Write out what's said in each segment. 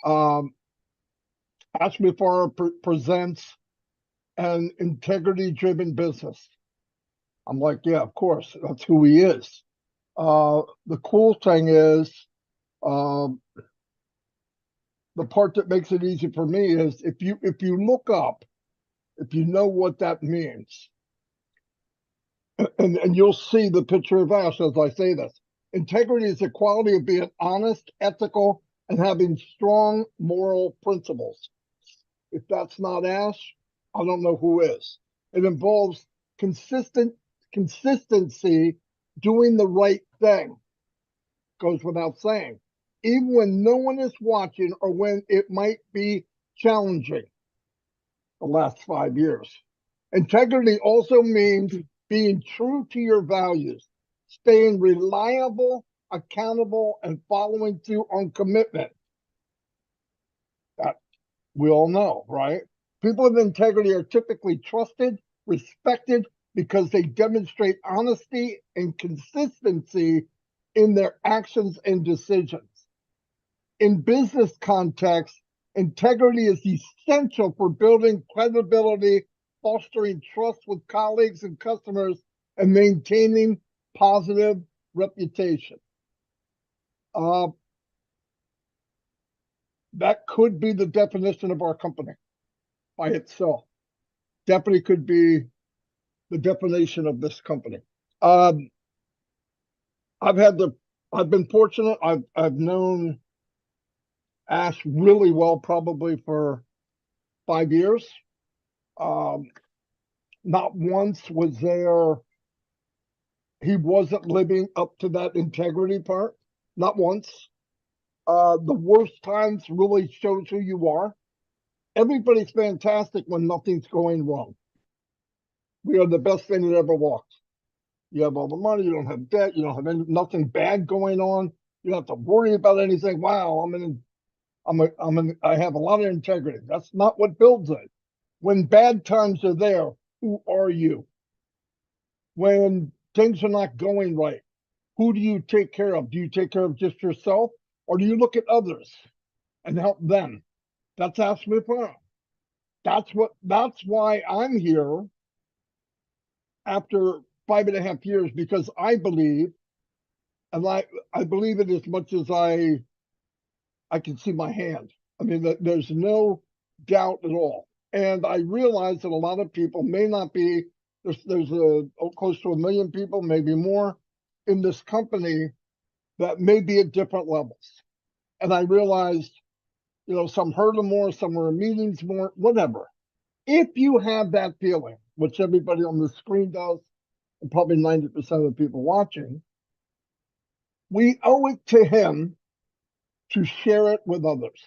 Um, Ask before presents an integrity-driven business. I'm like, yeah, of course, that's who he is. The cool thing is, um, the part that makes it easy for me is if you look up, if you know what that means, and you'll see the picture of Ash as I say this. Integrity is the quality of being honest, ethical, and having strong moral principles. If that's not Ash, I don't know who is. It involves consistency, doing the right thing. Goes without saying. Even when no one is watching or when it might be challenging. The last 5 years. Integrity also means being true to your values, staying reliable, accountable, and following through on commitment. That we all know, right? People with integrity are typically trusted, respected, because they demonstrate honesty and consistency in their actions and decisions. In business context, integrity is essential for building credibility, fostering trust with colleagues and customers, and maintaining positive reputation. That could be the definition of our company by itself. Definitely could be the definition of this company. Um, I've been fortunate. I've known Ash really well, probably for 5 years. Um, Not once was there, he wasn't living up to that integrity part. Not once. The worst times really shows who you are. Everybody's fantastic when nothing's going wrong. We are the best thing that ever walked. You have all the money, you don't have debt, you don't have nothing bad going on. You don't have to worry about anything. Wow, I have a lot of integrity. That's not what builds it. When bad times are there, who are you? When things are not going right, who do you take care of? Do you take care of just yourself, or do you look at others and help them? That's Ask Me Farm. That's why I'm here after 5.5 years, because I believe, and I believe it as much as I can see my hand. I mean, there's no doubt at all. And I realize that a lot of people may not be, there's close to 1 million people, maybe more, in this company that may be at different levels. And I realized, some heard them more, some were in meetings more, whatever. If you have that feeling, which everybody on the screen does, and probably 90% of the people watching, we owe it to him to share it with others.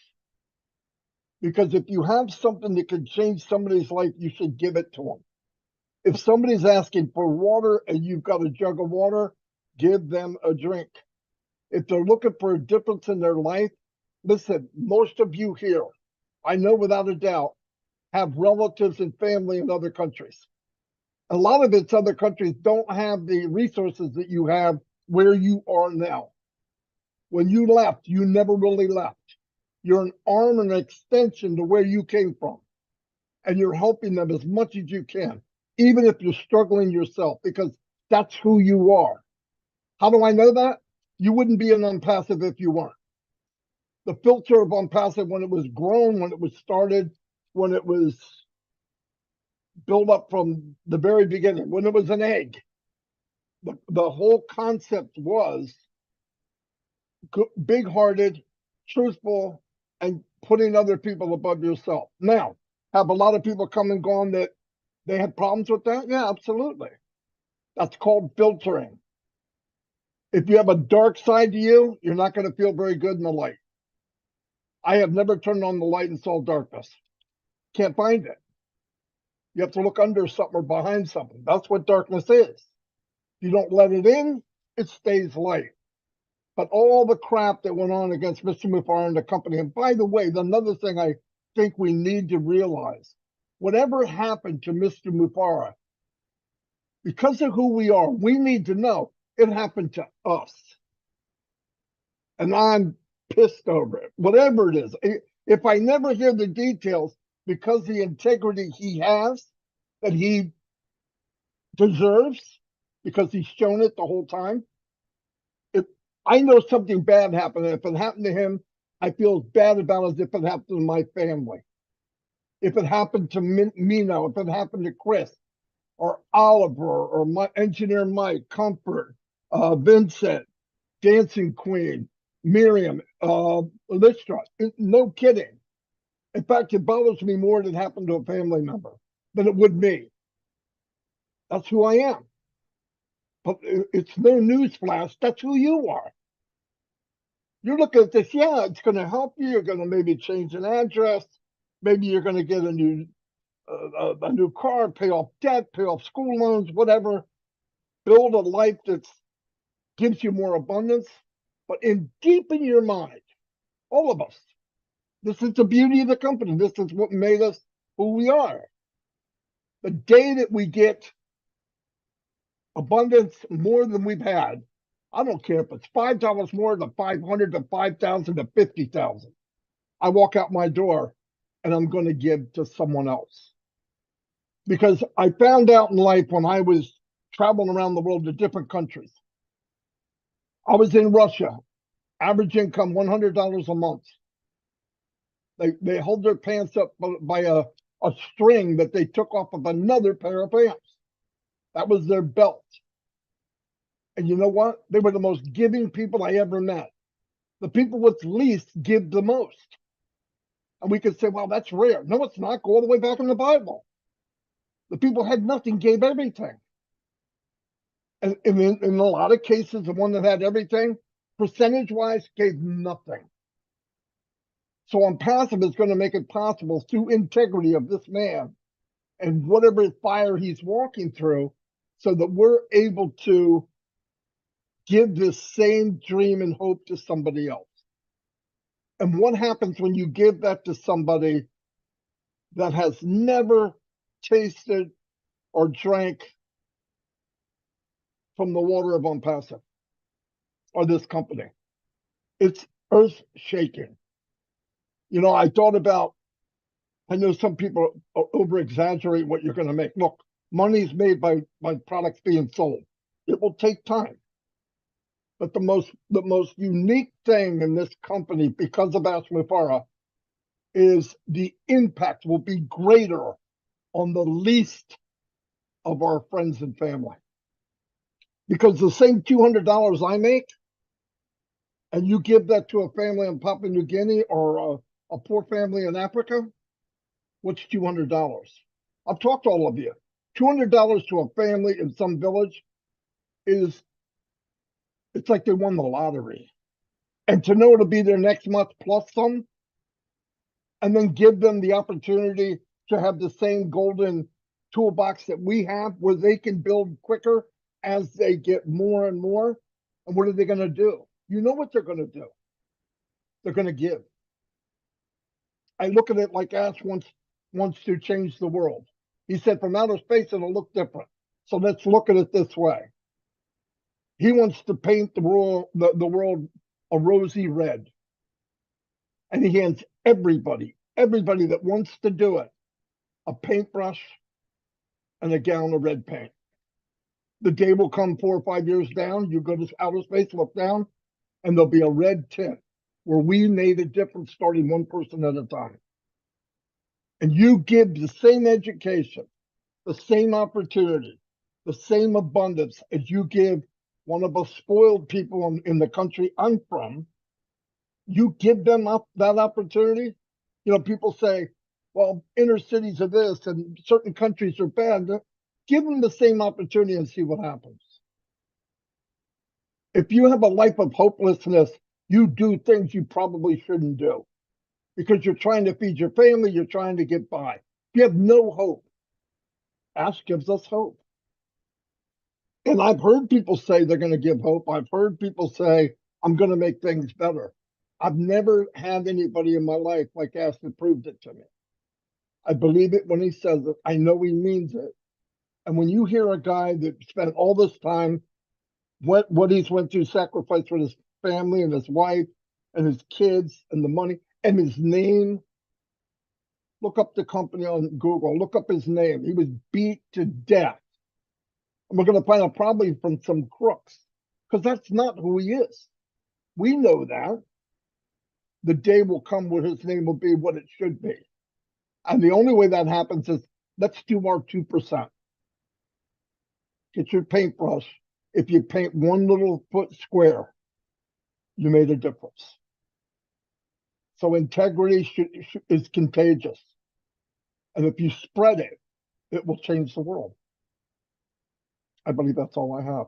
Because if you have something that could change somebody's life, you should give it to them. If somebody's asking for water and you've got a jug of water, give them a drink. If they're looking for a difference in their life, listen, most of you here, I know without a doubt, have relatives and family in other countries. A lot of it's other countries don't have the resources that you have where you are now. When you left, you never really left. You're an arm and an extension to where you came from. And you're helping them as much as you can, even if you're struggling yourself, because that's who you are. How do I know that? You wouldn't be an OnPassive if you weren't. The filter of OnPassive, when it was grown, when it was started, when it was built up from the very beginning, when it was an egg, the whole concept was big-hearted, truthful, and putting other people above yourself. Now, have a lot of people come and gone that they had problems with that? Yeah, absolutely. That's called filtering. If you have a dark side to you, you're not going to feel very good in the light. I have never turned on the light and saw darkness. Can't find it. You have to look under something or behind something. That's what darkness is. If you don't let it in, it stays light. But all the crap that went on against Mr. Mufara and the company, and by the way, another thing I think we need to realize, whatever happened to Mr. Mufara, because of who we are, we need to know it happened to us. And I'm pissed over it, whatever it is. If I never hear the details, because the integrity he has that he deserves, because he's shown it the whole time, if I know something bad happened, if it happened to him, I feel as bad about it as if it happened to my family. If it happened to Mino, if it happened to Chris, or Oliver, or my engineer Mike, Comfort, Vincent, Dancing Queen, Miriam, Lystra. No kidding. In fact, it bothers me more than it happened to a family member than it would me. That's who I am. But it's no newsflash. That's who you are. You look at this, yeah, it's going to help you. You're going to maybe change an address. Maybe you're going to get a new car, pay off debt, pay off school loans, whatever. Build a life that gives you more abundance. But in deep in your mind, all of us, this is the beauty of the company. This is what made us who we are. The day that we get abundance more than we've had, I don't care if it's $5 more to 500 to 5,000 to 50,000. I walk out my door and I'm going to give to someone else. Because I found out in life when I was traveling around the world to different countries. I was in Russia, average income $100 a month. They hold their pants up by a string that they took off of another pair of pants. That was their belt. And you know what? They were the most giving people I ever met. The people with least give the most. And we could say, well, that's rare. No, it's not. Go all the way back in the Bible. The people had nothing, gave everything. And in a lot of cases, the one that had everything, percentage-wise, gave nothing. So OnPassive is going to make it possible through integrity of this man and whatever fire he's walking through, so that we're able to give this same dream and hope to somebody else. And what happens when you give that to somebody that has never tasted or drank from the water of OnPassive or this company? It's earth shaking. You know, I thought about, I know some people over exaggerate what you're going to make. Look, money is made by products being sold. It will take time. But the most unique thing in this company, because of Ash Mufara, is the impact will be greater on the least of our friends and family. Because the same $200 I make, and you give that to a family in Papua New Guinea or a poor family in Africa, what's $200? I've talked to all of you. $200 to a family in some village it's like they won the lottery. And to know it'll be there next month plus some, and then give them the opportunity to have the same golden toolbox that we have, where they can build quicker as they get more and more. And what are they going to do? You know what they're going to do. They're going to give. I look at it like Ash wants to change the world. He said from outer space it'll look different. So let's look at it this way. He wants to paint the world a rosy red. And he hands everybody that wants to do it, a paintbrush and a gallon of red paint. The day will come 4 or 5 years down, you go to outer space, look down, and there'll be a red tint where we made a difference starting one person at a time. And you give the same education, the same opportunity, the same abundance as you give one of the spoiled people in the country I'm from. You give them up that opportunity. You know, people say, well, inner cities are this and certain countries are bad. Give them the same opportunity and see what happens. If you have a life of hopelessness, you do things you probably shouldn't do because you're trying to feed your family, you're trying to get by. You have no hope. Ash gives us hope. And I've heard people say they're going to give hope. I've heard people say, I'm going to make things better. I've never had anybody in my life like Ash that proved it to me. I believe it when he says it. I know he means it. And when you hear a guy that spent all this time, what he's went through, sacrifice for his family and his wife, and his kids and the money and his name. Look up the company on Google. Look up his name. He was beat to death. And we're going to find out probably from some crooks, because that's not who he is. We know that. The day will come where his name will be what it should be. And the only way that happens is, let's do our 2%. Get your paintbrush. If you paint one little foot square, you made a difference. So integrity is contagious. And if you spread it, it will change the world. I believe that's all I have.